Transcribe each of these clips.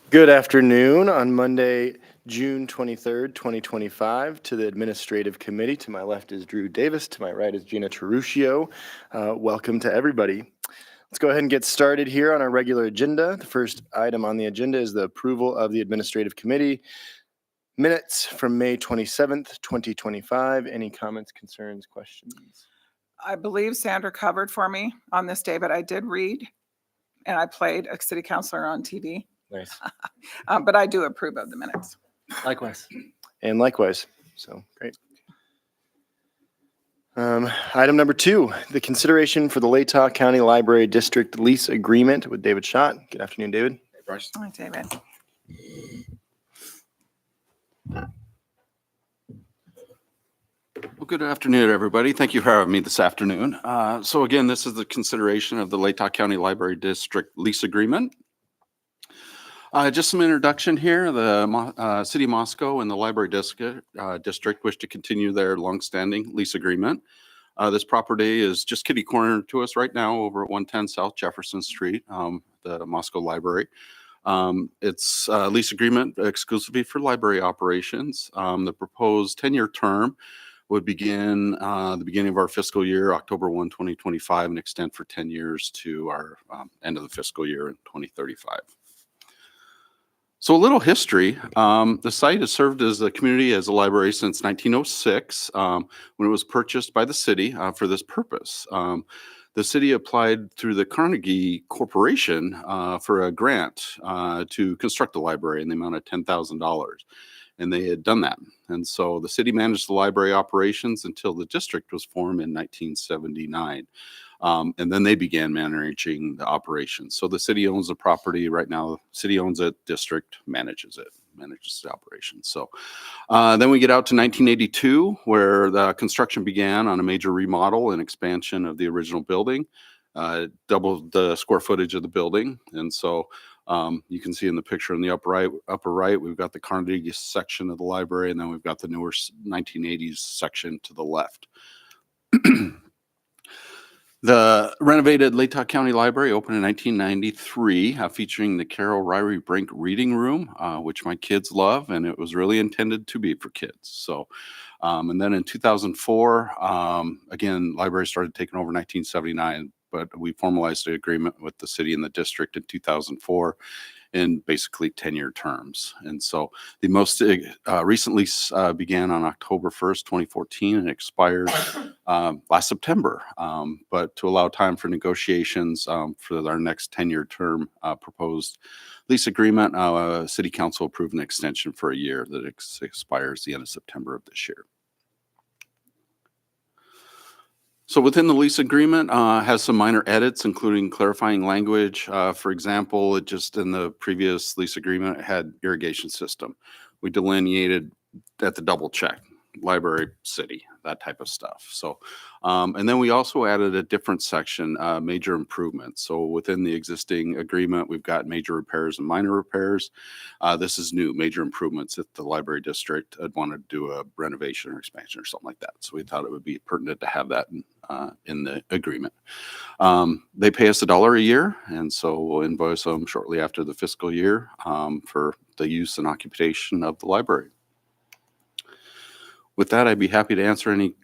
Good afternoon on Monday, June 23rd, 2025, to the Administrative Committee. To my left is Drew Davis. To my right is Gina Teruscio. Welcome to everybody. Let's go ahead and get started here on our regular agenda. The first item on the agenda is the approval of the Administrative Committee minutes from May 27th, 2025. Any comments, concerns, questions? I believe Sandra covered for me on this day, but I did read and I played a city councilor on TV. Nice. But I do approve of the minutes. Likewise. And likewise. So great. Item number 2, the consideration for the Latah County Library District lease agreement with David Schott. Good afternoon, David. Hey, Bryce. Hi, David. Well, good afternoon, everybody. Thank you for having me this afternoon. So again, this is the consideration of the Latah County Library District lease agreement. Just some introduction here. The City of Moscow and the Library District wish to continue their longstanding lease agreement. This property is just kitty corner to us right now over at 110 South Jefferson Street, the Moscow Library. It's a lease agreement exclusively for library operations. The proposed 10-year term would begin the beginning of our fiscal year, October 1, 2025, and extend for 10 years to our end of the fiscal year in 2035. So a little history. The site has served as a community as a library since 1906 when it was purchased by the city for this purpose. The city applied through the Carnegie Corporation for a grant to construct the library in the amount of $10,000. And they had done that. And so the city managed the library operations until the district was formed in 1979. And then they began managing the operations. So the city owns the property right now. The city owns it, district manages the operations. So then we get out to 1982, where the construction began on a major remodel and expansion of the original building, doubled the square footage of the building. And so you can see in the picture in the upper right, we've got the Carnegie section of the library, and then we've got the newer 1980s section to the left. The renovated Latah County Library opened in 1993, featuring the Carol Ryrie Brink Reading Room, which my kids love, and it was really intended to be for kids. So, and then in 2004, again, library started taking over 1979, but we formalized the agreement with the city and the district in 2004 in basically 10-year terms. And so the most recent lease began on October 1st, 2014 and expired last September. But to allow time for negotiations for our next 10-year term proposed lease agreement, City Council approved an extension for a year that expires the end of September of this year. So within the lease agreement has some minor edits, including clarifying language. For example, it just in the previous lease agreement, it had irrigation system. We delineated at the double check, library, city, that type of stuff. So, and then we also added a different section, major improvements. So within the existing agreement, we've got major repairs and minor repairs. This is new, major improvements if the library district had wanted to do a renovation or expansion or something like that. So we thought it would be pertinent to have that in the agreement. They pay us $1 a year, and so we'll invoice them shortly after the fiscal year for the use and occupation of the library. With that, I'd be happy to answer any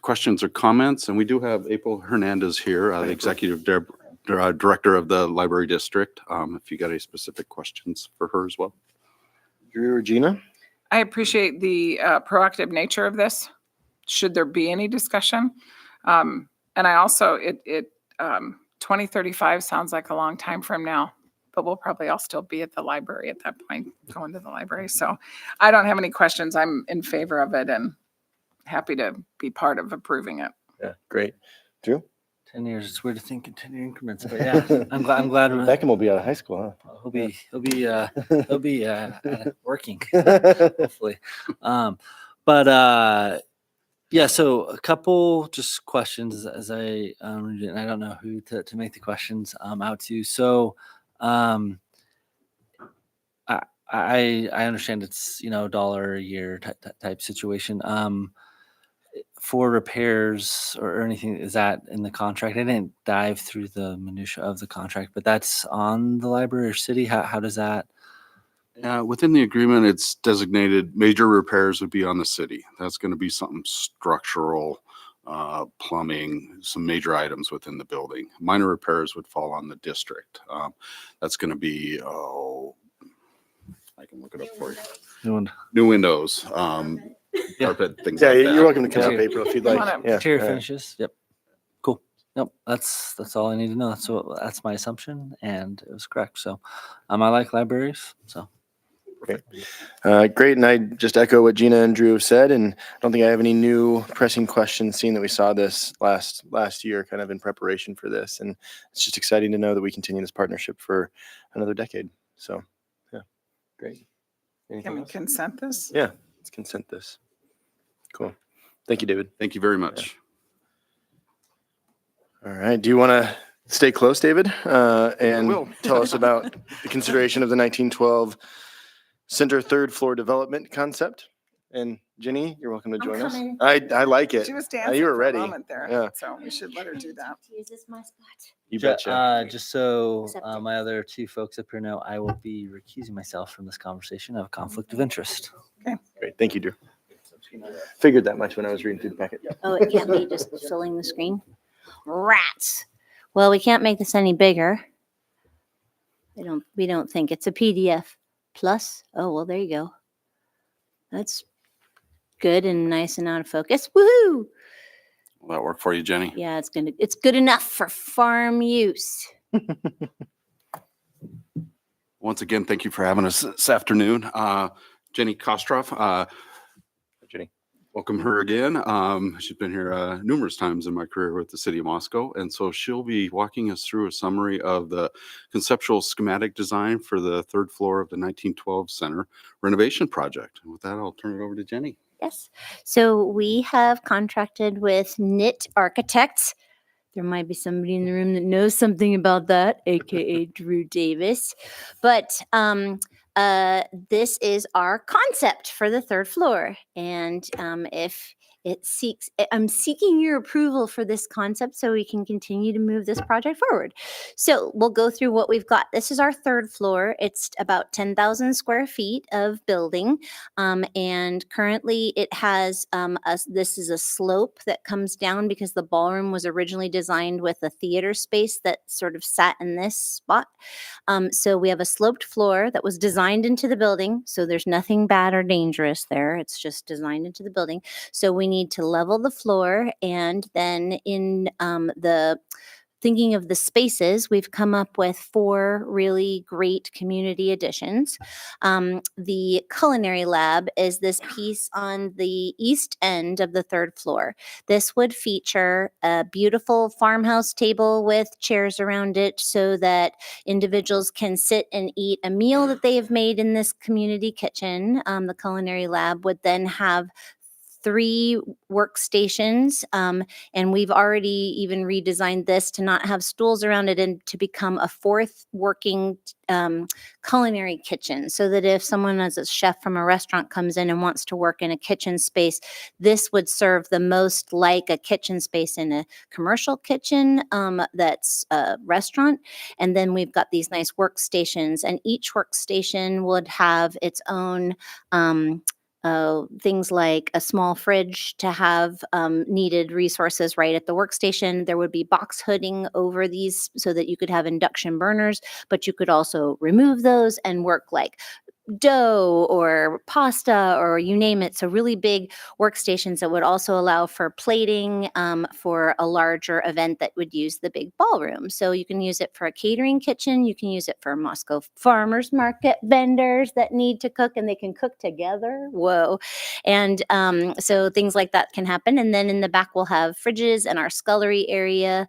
questions or comments. And we do have April Hernandez here, the executive director of the library district. If you got any specific questions for her as well. Drew or Gina? I appreciate the proactive nature of this, should there be any discussion. And I also, 2035 sounds like a long time from now, but we'll probably all still be at the library at that point, going to the library. So I don't have any questions. I'm in favor of it and happy to be part of approving it. Yeah, great. Drew? 10 years. It's weird to think in 10-year increments, but yeah, I'm glad. Beckham will be out of high school, huh? He'll be working, hopefully. Yeah, so a couple just questions as I and I don't know who to make the questions out to. So I understand it's $1 a year type situation. For repairs or anything, is that in the contract? I didn't dive through the minutia of the contract, but that's on the library or city. How does that Within the agreement, it's designated major repairs would be on the city. That's going to be something structural, plumbing, some major items within the building. Minor repairs would fall on the district. That's going to be, I can look it up for you. Doing New windows, Yeah. carpet, things Yeah, like that. you're welcome to come Yeah. up, April, if you'd Come like. on up. Yeah. Interior all right. finishes. Yep. Cool. Nope. That's all I need to know. That's my assumption, and it was correct. So, I like libraries. So, Great, and I just echo what Gina and Drew have said, and I don't think I have any new pressing questions, seeing that we saw this last year, kind of in preparation for this, and it's just exciting to know that we continue this partnership for another decade. So, yeah, great. Anything Can we else? consent this? Yeah, let's consent this. Cool. Thank you, David. Thank you very much. All right. Do you want to stay close, David, and will. tell us about the consideration of the 1912 Center third floor development concept? And Ginny, you're welcome to I'm join us. coming. I like it. She was you dancing were for ready. a moment there, Yeah. so we should let her do that. Use this my spot. You betcha. just so Accepted. my other two folks up here know, I will be recusing myself from this conversation. I have a conflict of interest. Great. Thank you, Drew. Figured that much when I was reading through the packet. Oh, it can't be just filling the screen. Rats. Well, we can't make this any bigger. We don't think it's a PDF plus. Oh, well, there you go. That's good and nice and out of focus. Woohoo! Will that work for you, Jenny? Yeah, it's good enough for farm use. Once again, thank you for having us this afternoon. Jenny Kostroff, Ginny. welcome her again. She's been here numerous times in my career with the city of Moscow. And so she'll be walking us through a summary of the conceptual schematic design for the third floor of the 1912 Center renovation project. And with that, I'll turn it over to Jenny. Yes. So we have contracted with Knit Architects. There might be somebody in the room that knows something about that, aka Drew Davis. But this is our concept for the third floor. And if it seeks, I'm seeking your approval for this concept so we can continue to move this project forward. So we'll go through what we've got. This is our third floor. It's about 10,000 square feet of building. And currently it has, this is a slope that comes down because the ballroom was originally designed with a theater space that sort of sat in this spot. So we have a sloped floor that was designed into the building. So there's nothing bad or dangerous there. It's just designed into the building. So we need to level the floor, and then in the thinking of the spaces, we've come up with 4 really great community additions. The culinary lab is this piece on the east end of the third floor. This would feature a beautiful farmhouse table with chairs around it so that individuals can sit and eat a meal that they have made in this community kitchen. The culinary lab would then have 3 workstations, and we've already even redesigned this to not have stools around it and to become a 4th working culinary kitchen, so that if someone as a chef from a restaurant comes in and wants to work in a kitchen space, this would serve the most like a kitchen space in a commercial kitchen that's a restaurant. And then we've got these nice workstations, and each workstation would have its own things like a small fridge to have needed resources right at the workstation. There would be box hooding over these so that you could have induction burners, but you could also remove those and work like dough or pasta or you name it. So really big workstations that would also allow for plating for a larger event that would use the big ballroom. So you can use it for a catering kitchen. You can use it for Moscow farmers market vendors that need to cook and they can cook together. Whoa. And so things like that can happen. And then in the back, we'll have fridges and our scullery area.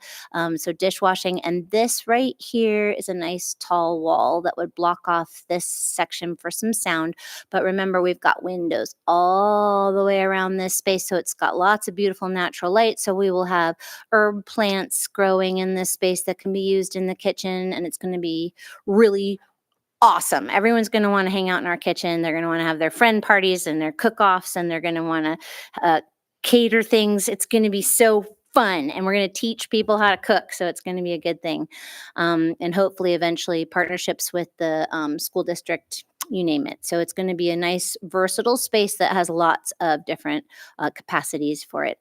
So dishwashing. And this right here is a nice tall wall that would block off this section for some sound. But remember, we've got windows all the way around this space. So it's got lots of beautiful natural light. So we will have herb plants growing in this space that can be used in the kitchen. And it's going to be really awesome. Everyone's going to want to hang out in our kitchen. They're going to want to have their friend parties and their cook-offs, and they're going to want to cater things. It's going to be so fun, and we're going to teach people how to cook. So it's going to be a good thing. And hopefully eventually partnerships with the school district you name it. So it's going to be a nice versatile space that has lots of different capacities for it.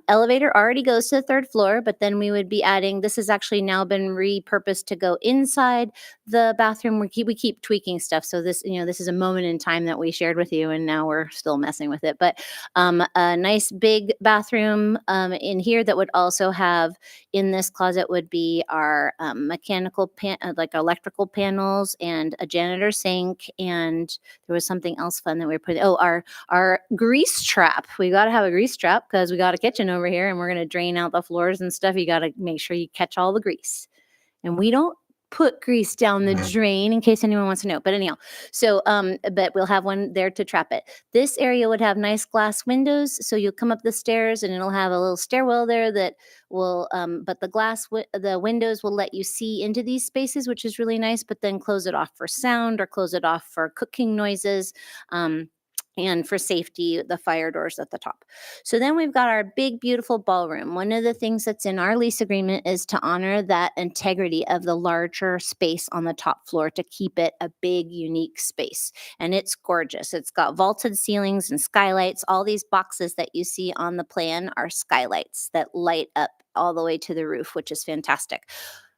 Elevator already goes to the third floor, but then we would be adding, this has actually now been repurposed to go inside the bathroom. We keep tweaking stuff. So this, this is a moment in time that we shared with you, and now we're still messing with it. But a nice big bathroom in here that would also have, in this closet would be our mechanical like electrical panels and a janitor sink, and there was something else fun that we were putting. Oh, our grease trap. We got to have a grease trap because we got a kitchen over here, and we're going to drain out the floors and stuff. You got to make sure you catch all the grease, and we don't put grease down the drain in case anyone wants to know. But anyhow, so but we'll have one there to trap it. This area would have nice glass windows, so you'll come up the stairs and it'll have a little stairwell there that will but the windows will let you see into these spaces, which is really nice, but then close it off for sound or close it off for cooking noises. And for safety, the fire doors at the top. So then we've got our big, beautiful ballroom. One of the things that's in our lease agreement is to honor that integrity of the larger space on the top floor to keep it a big, unique space. And it's gorgeous. It's got vaulted ceilings and skylights. All these boxes that you see on the plan are skylights that light up all the way to the roof, which is fantastic.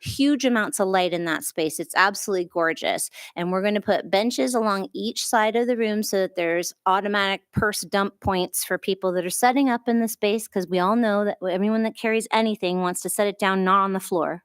Huge amounts of light in that space. It's absolutely gorgeous. And we're going to put benches along each side of the room so that there's automatic purse dump points for people that are setting up in the space, because we all know that everyone that carries anything wants to set it down not on the floor,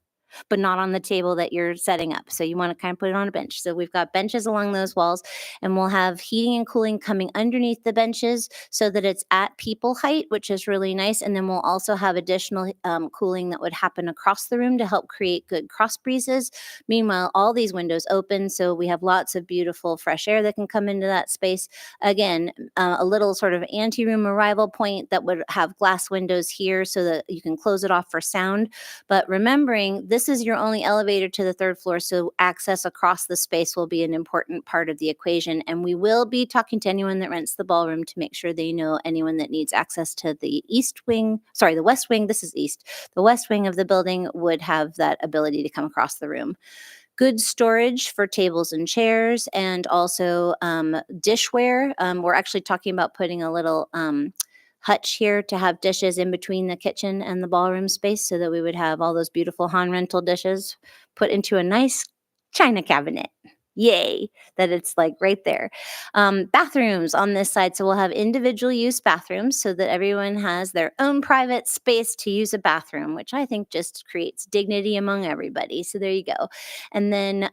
but not on the table that you're setting up. So you want to kind of put it on a bench. So we've got benches along those walls, and we'll have heating and cooling coming underneath the benches so that it's at people height, which is really nice. And then we'll also have additional cooling that would happen across the room to help create good cross breezes. Meanwhile, all these windows open, so we have lots of beautiful fresh air that can come into that space. Again, a little sort of anteroom arrival point that would have glass windows here so that you can close it off for sound. But remembering, this is your only elevator to the third floor, so access across the space will be an important part of the equation. And we will be talking to anyone that rents the ballroom to make sure they know anyone that needs access to the the west wing. This is east. The west wing of the building would have that ability to come across the room. Good storage for tables and chairs, and also dishware. We're actually talking about putting a little hutch here to have dishes in between the kitchen and the ballroom space, so that we would have all those beautiful Han rental dishes put into a nice china cabinet. Yay, that it's like right there. Bathrooms on this side. So we'll have individual use bathrooms so that everyone has their own private space to use a bathroom, which I think just creates dignity among everybody. So there you go. And then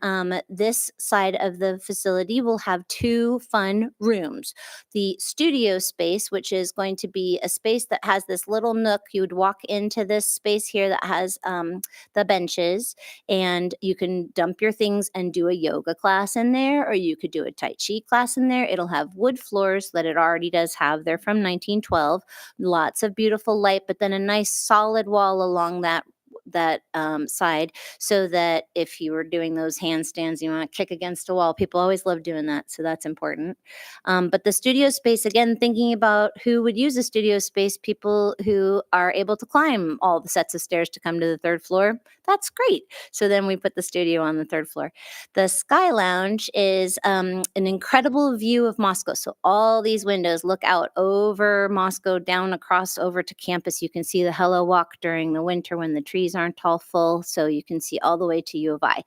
this side of the facility will have 2 fun rooms. The studio space, which is going to be a space that has this little nook. You would walk into this space here that has the benches, and you can dump your things and do a yoga class in there, or you could do a Tai Chi class in there. It'll have wood floors that it already does have. They're from 1912. Lots of beautiful light, but then a nice solid wall along that side, so that if you were doing those handstands, you want to kick against a wall. People always love doing that, so that's important. But the studio space, again, thinking about who would use a studio space, people who are able to climb all the sets of stairs to come to the third floor. That's great. So then we put the studio on the third floor. The Sky Lounge is an incredible view of Moscow. So all these windows look out over Moscow, down across over to campus. You can see the Hello Walk during the winter when the trees aren't all full, so you can see all the way to U of I.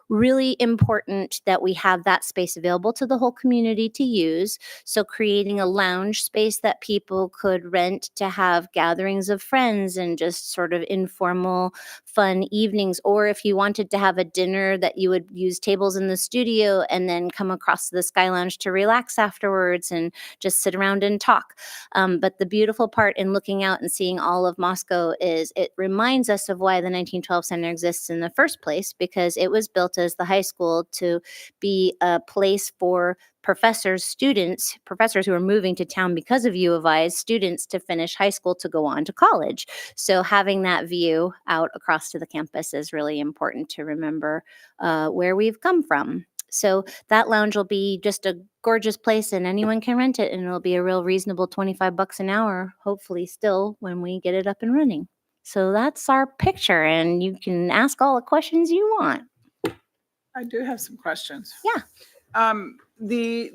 Really important that we have that space available to the whole community to use. So creating a lounge space that people could rent to have gatherings of friends and just sort of informal, fun evenings. Or if you wanted to have a dinner, that you would use tables in the studio and then come across to the Sky Lounge to relax afterwards and just sit around and talk. But the beautiful part in looking out and seeing all of Moscow is it reminds us of why the 1912 Center exists in the first place, because it was built as the high school to be a place for professors who are moving to town because of U of I's students to finish high school to go on to college. So having that view out across to the campus is really important to remember where we've come from. So that lounge will be just a gorgeous place, and anyone can rent it, and it'll be a real reasonable $25 an hour, hopefully still, when we get it up and running. So that's our picture, and you can ask all the questions you want. I do have some questions. Yeah. The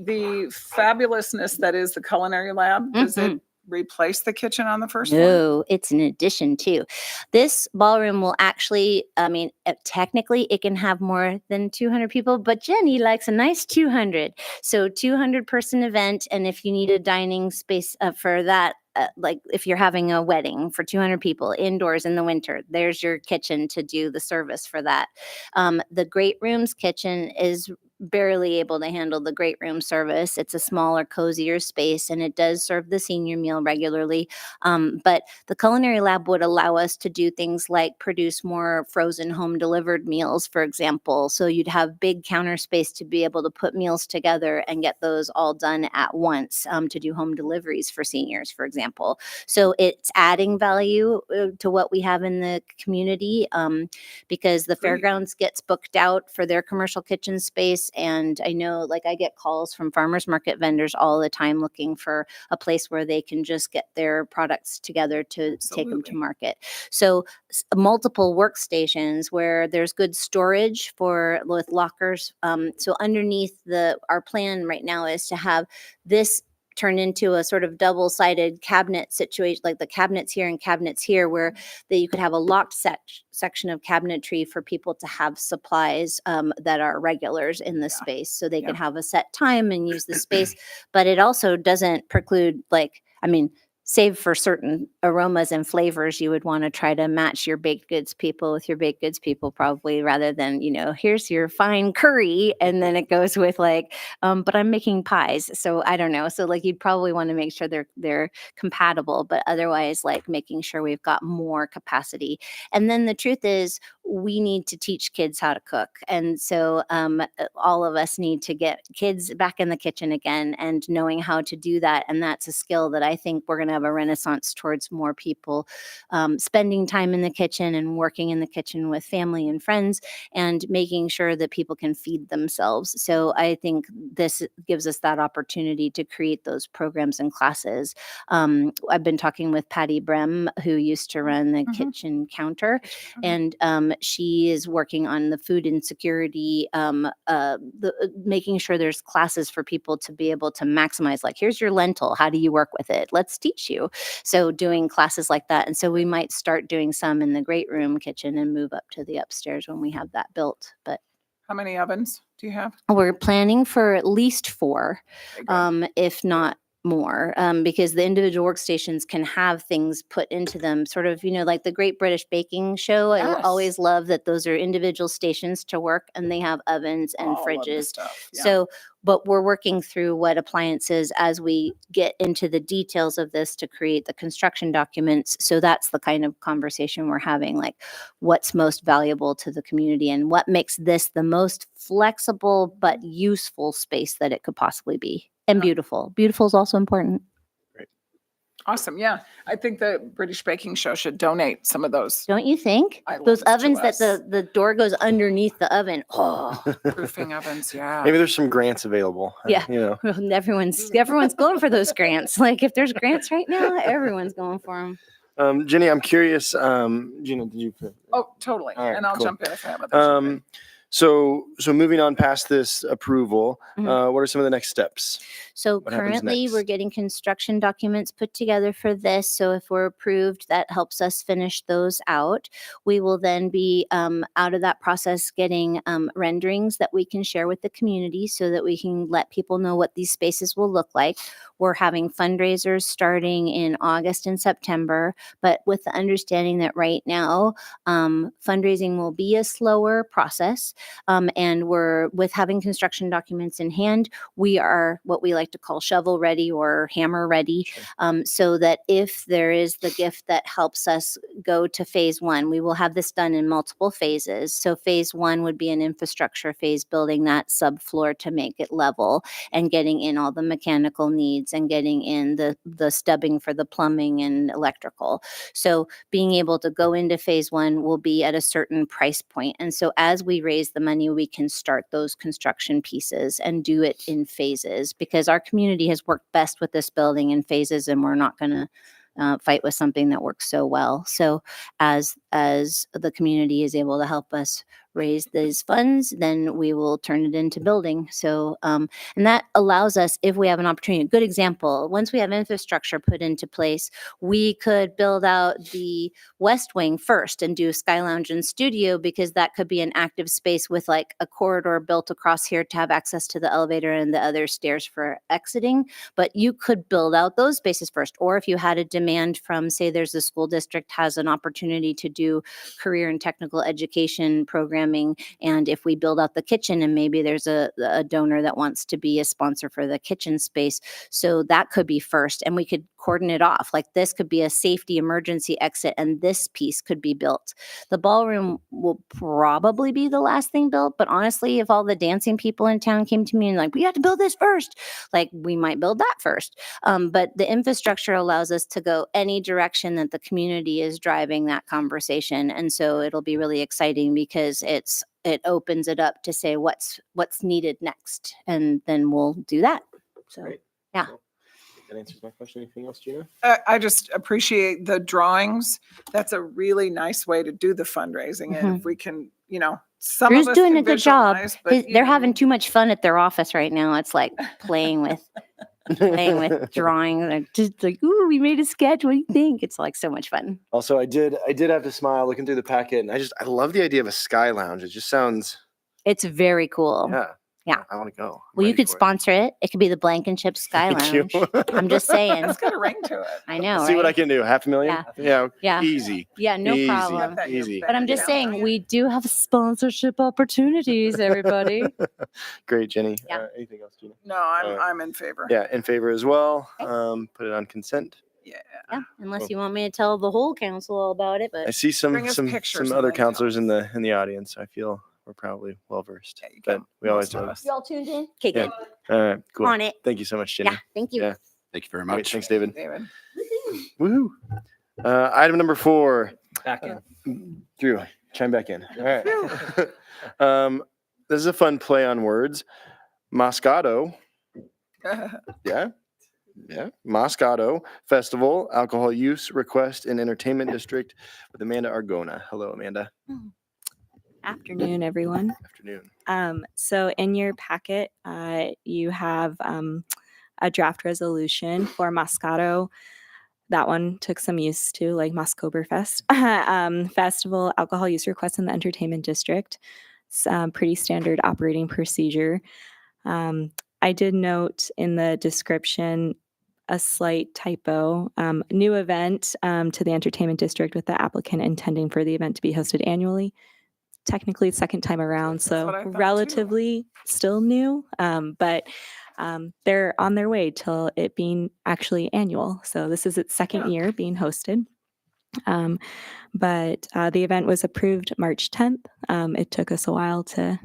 fabulousness that is the culinary lab, does it replace the kitchen on the first floor? No, it's an addition to. This ballroom will actually, I mean, technically it can have more than 200 people, but Jenny likes a nice 200. So 200 person event. And if you need a dining space for that, like if you're having a wedding for 200 people indoors in the winter, there's your kitchen to do the service for that. The Great Rooms kitchen is barely able to handle the great room service. It's a smaller, cozier space, and it does serve the senior meal regularly. But the culinary lab would allow us to do things like produce more frozen home delivered meals, for example. So you'd have big counter space to be able to put meals together and get those all done at once, to do home deliveries for seniors, for example. So it's adding value to what we have in the community, because the Great. fairgrounds gets booked out for their commercial kitchen space. And I know, like, I get calls from farmers market vendors all the time looking for a place where they can just get their products together to take them to Absolutely. market. So multiple workstations where there's good storage for with lockers. So underneath our plan right now is to have this turn into a sort of double-sided cabinet situation, like the cabinets here and cabinets here, where you could have a locked section of cabinetry for people to have supplies that are regulars in the space, so they Yeah. can have a set time and use the space. But it also doesn't preclude, like, I mean, save for certain aromas and flavors, you would want to try to match your baked goods people with your baked goods people, probably, rather than, here's your fine curry, and then it goes with like, but I'm making pies. So I don't know. So like you'd probably want to make sure they're compatible, but otherwise like making sure we've got more capacity. And then the truth is we need to teach kids how to cook. And so all of us need to get kids back in the kitchen again and knowing how to do that. And that's a skill that I think we're going to have a renaissance towards more people spending time in the kitchen and working in the kitchen with family and friends and making sure that people can feed themselves. So I think this gives us that opportunity to create those programs and classes. I've been talking with Patty Brem, who used to run the kitchen counter, and she is working on the food insecurity, making sure there's classes for people to be able to maximize, like, here's your lentil, how do you work with it? Let's teach you. So doing classes like that. And so we might start doing some in the great room kitchen and move up to the upstairs when we have that built. But How many ovens do you have? we're planning for at least 4, Okay, good. if not more, because the individual workstations can have things put into them, sort of, like the Great British Baking Show. I Yes. always love that those are individual stations to work, and they have ovens and Oh, I love this fridges. stuff. Yeah. So, but we're working through what appliances as we get into the details of this to create the construction documents. So that's the kind of conversation we're having, like what's most valuable to the community and what makes this the most flexible but useful space that it could possibly be. And Yeah. beautiful. Beautiful is also important. Awesome. Yeah. I think the British Baking Show should donate some of those Don't you think? I love Those this to ovens that us. the door goes underneath the oven. Oh, proofing ovens. Yeah. Maybe there's some grants available. Yeah. Mm. everyone's going for those grants. Like if there's grants right now, everyone's going for them. Jenny, I'm curious. Gina, did you? Oh, totally. All right, And I'll cool. jump in if I have others. So moving on past this approval, Mhm. what are some of the next steps? So What happens currently we're next? getting construction documents put together for this. So if we're approved, that helps us finish those out. We will then be out of that process getting renderings that we can share with the community so that we can let people know what these spaces will look like. We're having fundraisers starting in August and September, but with the understanding that right now fundraising will be a slower process. And we're with having construction documents in hand, we are what we like to call shovel ready or hammer ready, so that if there is the gift that helps us go to phase 1, we will have this done in multiple phases. So phase 1 would be an infrastructure phase, building that subfloor to make it level and getting in all the mechanical needs and getting in the stubbing for the plumbing and electrical. So being able to go into phase 1 will be at a certain price point. And so as we raise the money, we can start those construction pieces and do it in phases, because our community has worked best with this building in phases, and we're not going to fight with something that works so well. So as the community is able to help us raise those funds, then we will turn it into building. So, and that allows us, if we have an opportunity, a good example, once we have infrastructure put into place, we could build out the West Wing first and do Sky Lounge and Studio, because that could be an active space with like a corridor built across here to have access to the elevator and the other stairs for exiting. But you could build out those spaces first. Or if you had a demand from, say, there's a school district has an opportunity to do career and technical education programming, and if we build out the kitchen and maybe there's a donor that wants to be a sponsor for the kitchen space, so that could be first, and we could cordon it off. Like this could be a safety emergency exit, and this piece could be built. The ballroom will probably be the last thing built, but honestly, if all the dancing people in town came to me and like, we have to build this first, like we might build that first. But the infrastructure allows us to go any direction that the community is driving that conversation. And so it'll be really exciting because it opens it up to say what's needed next, and then we'll do that. So Great. yeah. Cool. That answers my question. Anything else, Gina? I just appreciate the drawings. That's a really nice way to do the fundraising. And if we can, some Drew's of us doing can a good job. visualize, but, They're having too much fun at their office right now. It's like playing with drawing. They're just like, ooh, we made a sketch. What do you think? It's like so much fun. Also, I did have to smile looking through the packet, and I love the idea of a Sky Lounge. It just sounds, It's very cool. Yeah. I want to go. I'm Well, you ready could for it. sponsor it. It could be the Blankenship Sky Thank you. Lounge. I'm just saying. it's got a ring to it. I know, See what I right? can do. $500,000? Yeah. Yeah. Easy. Yeah, no Easy. problem. Got that in your Easy. bank But I'm just account, don't saying, you? we do have sponsorship opportunities, everybody. Great, Jenny. Yeah. Anything else, Gina? No, I'm Alright. I'm in favor. Yeah, in favor as well. Okay. Put it on consent. Yeah. Yeah, unless Cool. you want me to tell the whole council all about it, I but see some Bring us pictures and other then counselors tell in the audience. I feel we're probably well versed. Yeah, you But got we always most of do. us. you all tuned in? Okay, Yeah. good. All right, cool. On it. Thank you so much, Jenny. Yeah, thank you. Yeah. Thank you very Great. much. Thanks, David. David. Woohoo. Item number 4. Back in. Drew, chime back in. All right. This is a fun play on words. Moscato. Yeah. Moscato Festival, alcohol use request and entertainment district with Amanda Argona. Hello, Amanda. Afternoon, everyone. Afternoon. So in your packet, you have a draft resolution for Moscato. That one took some use to, like Moscoberfest. Festival alcohol use request in the entertainment district. It's pretty standard operating procedure. I did note in the description a slight typo. New event to the entertainment district with the applicant intending for the event to be hosted annually. Technically, it's second time around, That's so what I thought, too. relatively still new, but they're on their way till it being actually annual. So this is its second year being hosted. But the event was approved March 10th. It took us a while to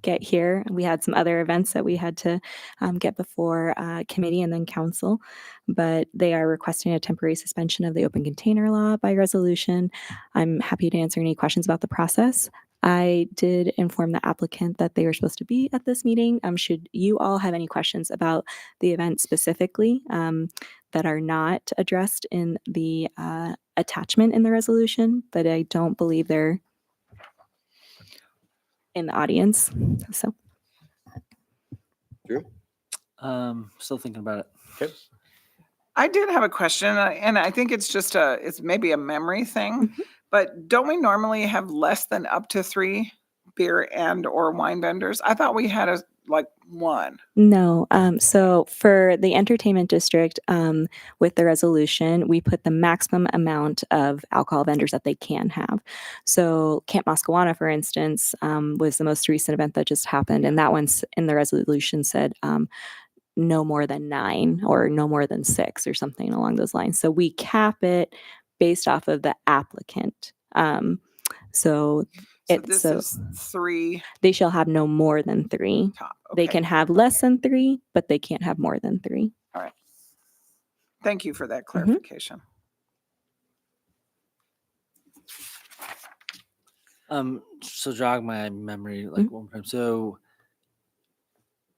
get here. We had some other events that we had to get before committee and then council, but they are requesting a temporary suspension of the open container law by resolution. I'm happy to answer any questions about the process. I did inform the applicant that they were supposed to be at this meeting. Should you all have any questions about the event specifically that are not addressed in the attachment in the resolution, but I don't believe they're in the audience. So Drew? Still thinking about it. Okay. I did have a question, and I think it's just it's maybe a memory thing, but don't we normally have less than up to 3 beer and or wine vendors? I thought we had one. no. So for the entertainment district, with the resolution, we put the maximum amount of alcohol vendors that they can have. So Camp Moscawana, for instance, was the most recent event that just happened, and that one's in the resolution said no more than 9 or no more than 6 or something along those lines. So we cap it based off of the applicant. So This is 3 they shall have no more than 3. top. They Okay. can have less than 3, but they can't have more than 3. Thank you for that clarification. So jog my memory like one more time. So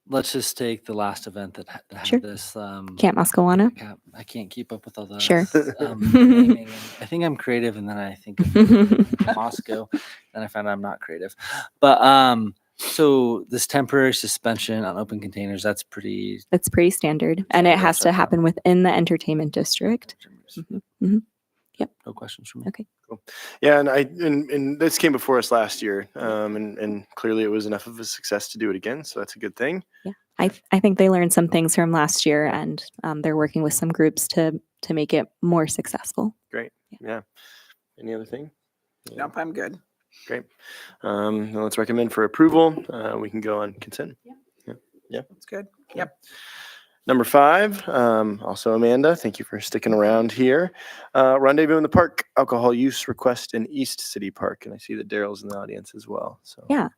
let's just take the last event that had Sure. this Camp Moscawana. cap. I can't keep up with all the Sure. naming, and I think I'm creative, and then I think of Costco, then I found out I'm not creative. But so this temporary suspension on open containers, that's pretty. That's pretty standard, and it Standard has to stuff. happen within the entertainment district. Mhm. No questions from me. Okay. Yeah, and this came before us last year, and clearly it was enough of a success to do it again, so that's a good thing. I think they learned some things from last year, and they're working with some groups to make it more successful. Yeah. Any other thing? Yeah. Nope, I'm good. Great. Now let's recommend for approval. We can go on consent. It's good. Yep. Number 5, also Amanda, thank you for sticking around here. Rendezvous in the Park, alcohol use request in East City Park. And I see that Daryl's in the audience as well. So Yeah.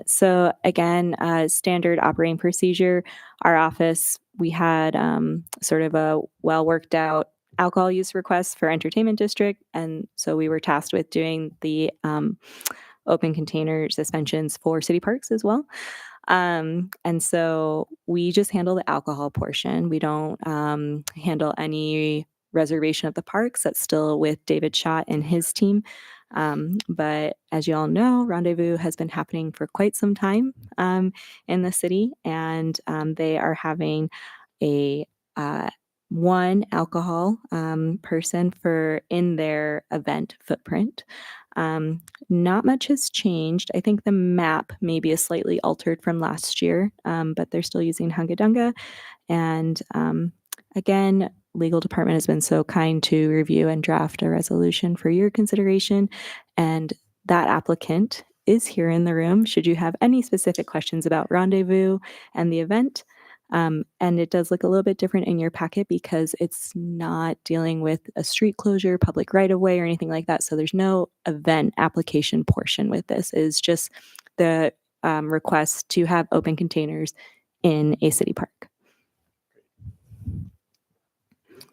So again, standard operating procedure. Our office, we had sort of a well worked out alcohol use request for entertainment district, and so we were tasked with doing the open container suspensions for city parks as well. And so we just handle the alcohol portion. We don't handle any reservation of the parks. That's still with David Schott and his team. But as you all know, Rendezvous has been happening for quite some time in the city, and they are having a one alcohol person for in their event footprint. Not much has changed. I think the map maybe is slightly altered from last year, but they're still using Hunga Dunga. And again, legal department has been so kind to review and draft a resolution for your consideration. And that applicant is here in the room should you have any specific questions about Rendezvous and the event. And it does look a little bit different in your packet because it's not dealing with a street closure, public right of way, or anything like that. So there's no event application portion with this. It's just the request to have open containers in a city park.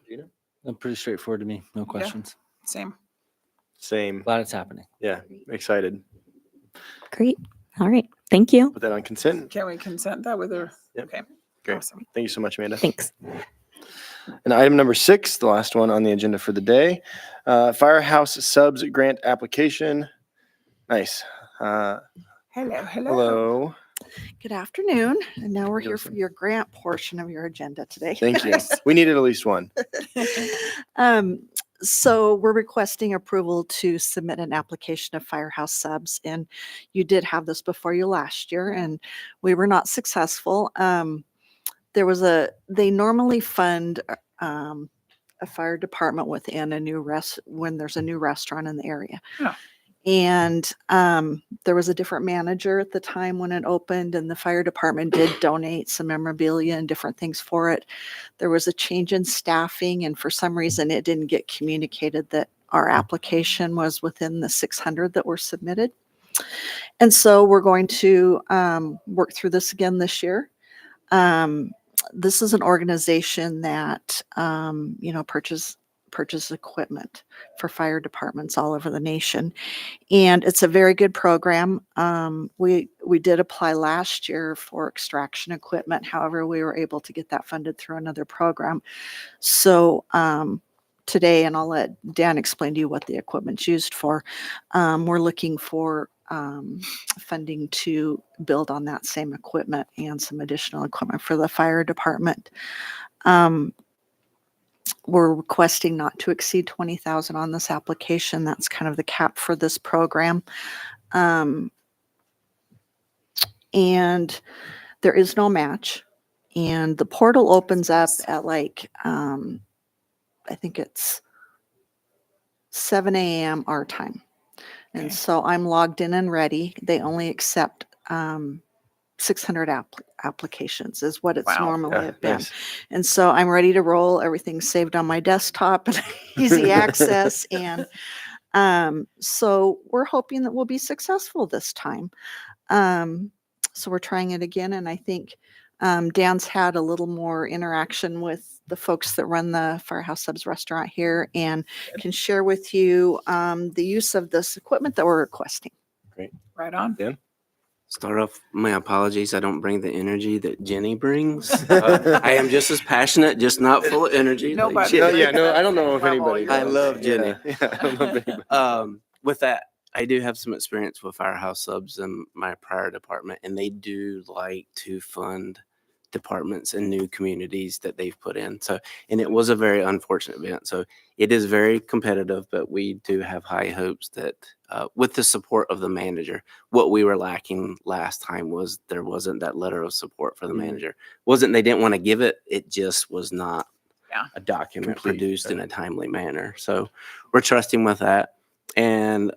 Gina? Pretty straightforward to me. No questions. Same. Same. Glad it's happening. Yeah, excited. Great. All right. Thank you. Put that on consent. Can we consent that with a? Yep. Okay. Great. Awesome. Thank you so much, Amanda. Thanks. And item number 6, the last one on the agenda for the day, Firehouse Subs Grant Application. Nice. Hello. Hello. Hello. Good afternoon. And now we're here for Awesome. your grant portion of your agenda today. Thank you. We needed at least one. So we're requesting approval to submit an application of Firehouse Subs. And you did have this before you last year, and we were not successful. They normally fund a fire department within a new when there's a new restaurant in the area. Yeah. And there was a different manager at the time when it opened, and the fire department did donate some memorabilia and different things for it. There was a change in staffing, and for some reason it didn't get communicated that our application was within the 600 that were submitted. And so we're going to work through this again this year. This is an organization that, purchase equipment for fire departments all over the nation. And it's a very good program. We did apply last year for extraction equipment. However, we were able to get that funded through another program. So today, and I'll let Dan explain to you what the equipment's used for, we're looking for funding to build on that same equipment and some additional equipment for the fire department. We're requesting not to exceed 20,000 on this application. That's kind of the cap for this program. And there is no match. And the portal opens up at I think it's 7 a.m. our time. And Okay. so I'm logged in and ready. They only accept 600 applications is what it's Wow. normally Yeah, been. nice. And so I'm ready to roll. Everything's saved on my desktop and easy access. And so we're hoping that we'll be successful this time. So we're trying it again. And I think Dan's had a little more interaction with the folks that run the Firehouse Subs restaurant here and can share with you the use of this equipment that we're requesting. Right on. Start off, my apologies. I don't bring the energy that Jenny brings. I am just as passionate, just not full of energy. like Nobody. No, Jenny. yeah, no, I don't know if Level, anybody. I does. love Jenny. Yeah, I don't know if anybody. With that, I do have some experience with Firehouse Subs in my prior department, and they do like to fund departments and new communities that they've put in. So, and it was a very unfortunate event. So it is very competitive, but we do have high hopes that with the support of the manager, what we were lacking last time was there wasn't that letter of support for the Mhm. manager. Wasn't they didn't want to give it, it just was not Yeah. a document Complete, produced yeah. in a timely manner. So we're trusting with that. And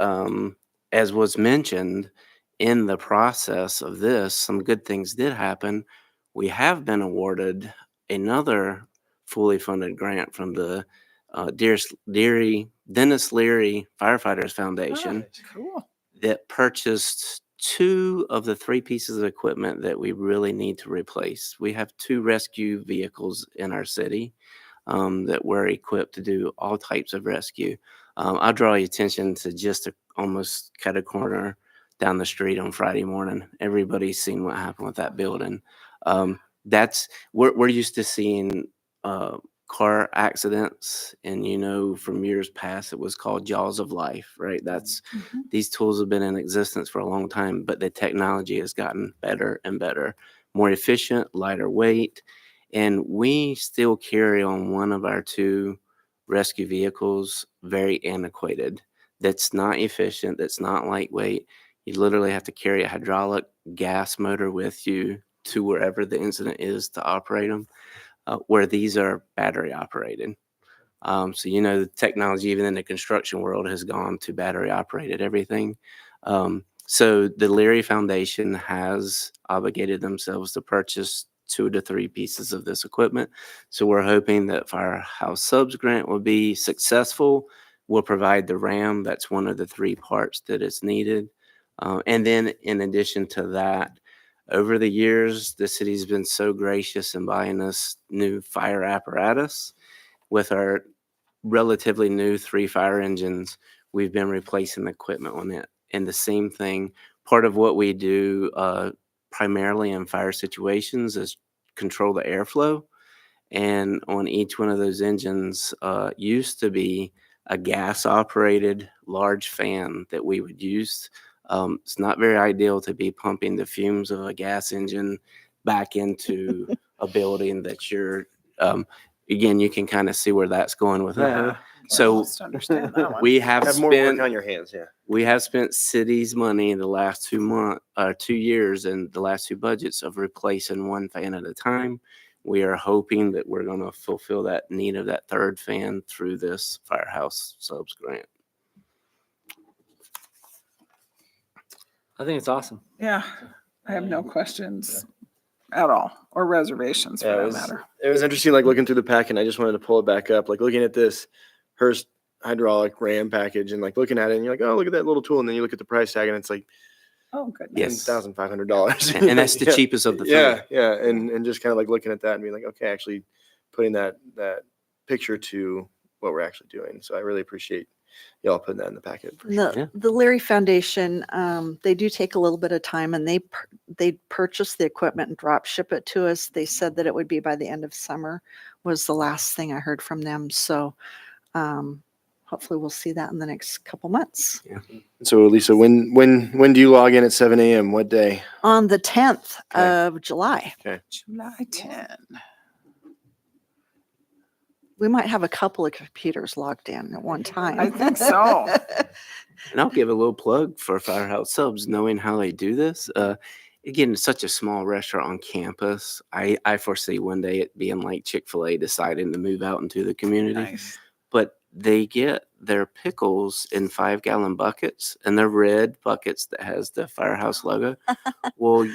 as was mentioned in the process of this, some good things did happen. We have been awarded another fully funded grant from the Dennis Leary Firefighters Foundation Oh, cool. that purchased 2 of the 3 pieces of equipment that we really need to replace. We have 2 rescue vehicles in our city that were equipped to do all types of rescue. I'll draw your attention to just almost cut a corner down the street on Friday morning. Everybody's seen what happened with that building. We're used to seeing car accidents, and from years past it was called Jaws of Life, right? These tools have been in existence for a long time, but the technology has gotten better and better, more efficient, lighter weight, and we still carry on one of our 2 rescue vehicles very antiquated. That's not efficient, that's not lightweight. You literally have to carry a hydraulic gas motor with you to wherever the incident is to operate them, where these are battery operated. So, the technology, even in the construction world, has gone to battery operated everything. So the Leary Foundation has obligated themselves to purchase 2 to 3 pieces of this equipment. So we're hoping that Firehouse Subs grant will be successful. We'll provide the RAM. That's one of the 3 parts that is needed. And then in addition to that, over the years, the city's been so gracious in buying us new fire apparatus. With our relatively new 3 fire engines, we've been replacing the equipment on it. And the same thing, part of what we do primarily in fire situations is control the airflow. And on each one of those engines used to be a gas operated large fan that we would use. It's not very ideal to be pumping the fumes of a gas engine back into a building that you're, again, you can kind of see where that's going with that. Yeah. So Just understand that one. we have Have more work spent on your hands, yeah. we have spent city's money in the last 2 years and the last 2 budgets of replacing 1 fan at a time. We are hoping that we're going to fulfill that need of that 3rd fan through this Firehouse Subs grant. I think it's awesome. Yeah. I have no questions at all or reservations for Yeah, that matter. it was interesting, like looking through the pack, and I just wanted to pull it back up, like looking at this Hearst hydraulic RAM package and like looking at it, and you're like, oh, look at that little tool, and then you look at the price tag, and it's like Oh, goodness. Yes. $10,500. And that's the Yeah. cheapest of the 3. Yeah, yeah, and just kind of like looking at that and being like, okay, actually putting that picture to what we're actually doing. So I really appreciate y'all putting that in the packet. For sure. Yeah. The Leary Foundation, they do take a little bit of time, and they purchase the equipment and drop ship it to us. They said that it would be by the end of summer was the last thing I heard from them. So hopefully we'll see that in the next couple months. So Lisa, when do you log in at 7 a.m.? What day? On the 10th Okay. of July, July 10. we might have a couple of computers logged in at one time. I think so. And I'll give a little plug for Firehouse Subs, knowing how they do this. Again, it's such a small restaurant on campus. I foresee one day it being like Chick-fil-A deciding to move out into the community. Nice. But they get their pickles in 5-gallon buckets, and they're red buckets that has the Firehouse logo. Well,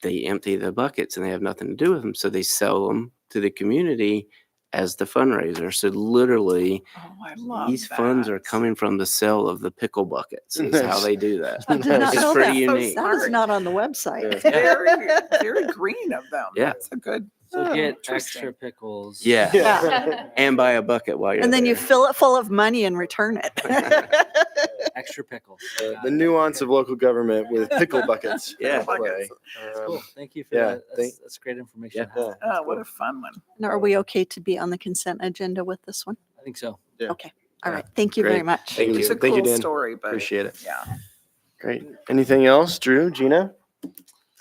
they empty the buckets and they have nothing to do with them. So they sell them to the community as the fundraiser. So literally, Oh, I love these funds that. are coming from the sale of the pickle buckets. Is how Nice. they do that. I did not It's know pretty that. unique. That is not on the website. Yeah. Very, very green of them. Yeah. That's a good So Oh, get interesting. extra pickles. Yeah. Yeah. And buy a bucket while you're And then you there. fill it full of money and return it. Extra pickles. The nuance of local government with pickle buckets. Yeah. at play. Cool. Thank you for yeah, that. That's great information. Yeah. Oh, what a fun one. And are we okay to be on the consent agenda with this one? I think so. Yeah. Okay. All Yeah. right. Thank you very Great. much. Thank you, It's a Lisa. Thank you, cool Dan. story, but Appreciate it. yeah, Great. Anything else, Drew, Gina?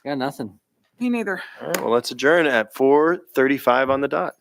Got nothing. me neither. All right, well, let's adjourn at 4:35 on the dot.